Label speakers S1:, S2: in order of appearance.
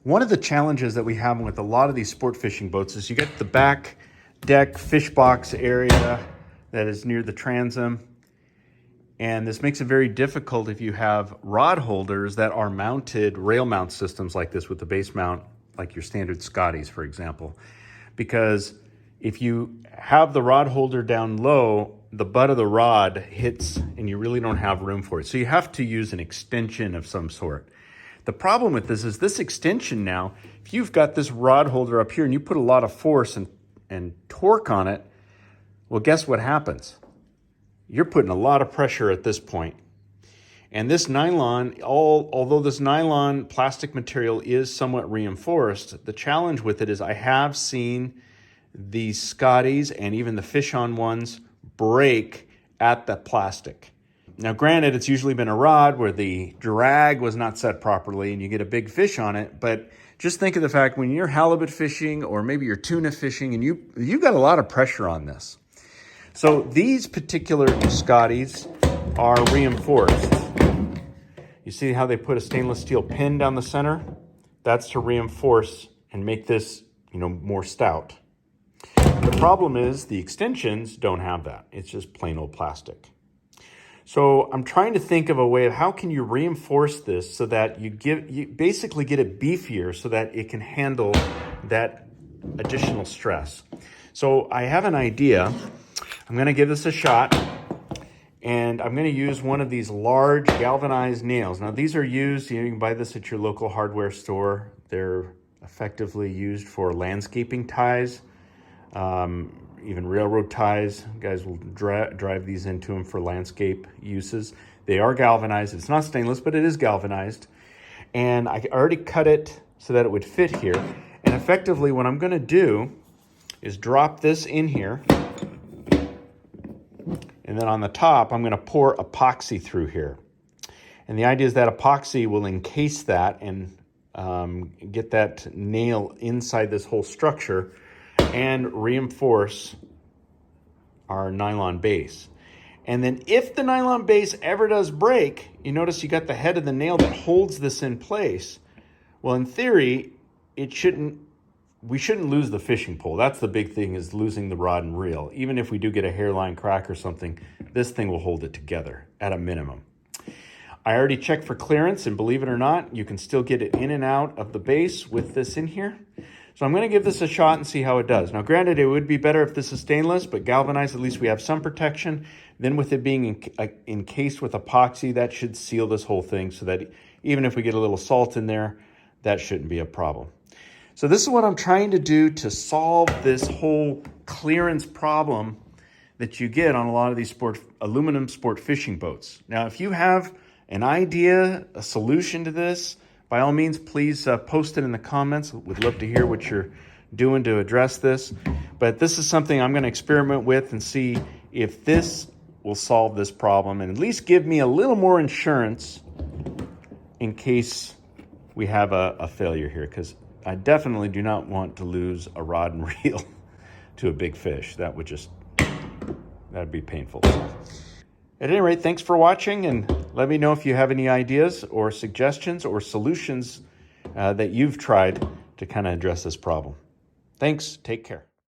S1: One of the challenges that we have with a lot of these sport fishing boats is you get the back deck fish box area that is near the transom. And this makes it very difficult if you have rod holders that are mounted, rail mount systems like this with the base mount, like your standard Scotties, for example. Because if you have the rod holder down low, the butt of the rod hits and you really don't have room for it. So you have to use an extension of some sort. The problem with this is this extension now, if you've got this rod holder up here and you put a lot of force and torque on it, well, guess what happens? You're putting a lot of pressure at this point. And this nylon, although this nylon plastic material is somewhat reinforced, the challenge with it is I have seen these Scotties and even the fish-on ones break at the plastic. Now, granted, it's usually been a rod where the drag was not set properly and you get a big fish on it, but just think of the fact when you're halibut fishing or maybe you're tuna fishing and you've got a lot of pressure on this. So these particular Scotties are reinforced. You see how they put a stainless steel pin down the center? That's to reinforce and make this, more stout. The problem is the extensions don't have that. It's just plain old plastic. So I'm trying to think of a way of how can you reinforce this so that you basically get it beefier so that it can handle that additional stress. So I have an idea. I'm going to give this a shot, and I'm going to use one of these large galvanized nails. Now these are used, you can buy this at your local hardware store. They're effectively used for landscaping ties. Even railroad ties, guys will drive these into them for landscape uses. They are galvanized. It's not stainless, but it is galvanized. And I already cut it so that it would fit here. And effectively what I'm gonna do is drop this in here. And then on the top, I'm gonna pour epoxy through here. And the idea is that epoxy will encase that and get that nail inside this whole structure and reinforce our nylon base. And then if the nylon base ever does break, you notice you got the head of the nail that holds this in place. Well, in theory, we shouldn't lose the fishing pole. That's the big thing, is losing the rod and reel. Even if we do get a hairline crack or something, this thing will hold it together at a minimum. I already checked for clearance, and believe it or not, you can still get it in and out of the base with this in here. So I'm going to give this a shot and see how it does. Now, granted, it would be better if this is stainless, but galvanized, at least we have some protection. Then with it being encased with epoxy, that should seal this whole thing so that even if we get a little salt in there, that shouldn't be a problem. So this is what I'm trying to do to solve this whole clearance problem that you get on a lot of these aluminum sport fishing boats. Now, if you have an idea, a solution to this, by all means, please post it in the comments. We'd love to hear what you're doing to address this. But this is something I'm going to experiment with and see if this will solve this problem and at least give me a little more insurance in case we have a failure here, because I definitely do not want to lose a rod and reel to a big fish. That'd be painful. At any rate, thanks for watching, and let me know if you have any ideas or suggestions or solutions that you've tried to kind of address this problem. Thanks. Take care.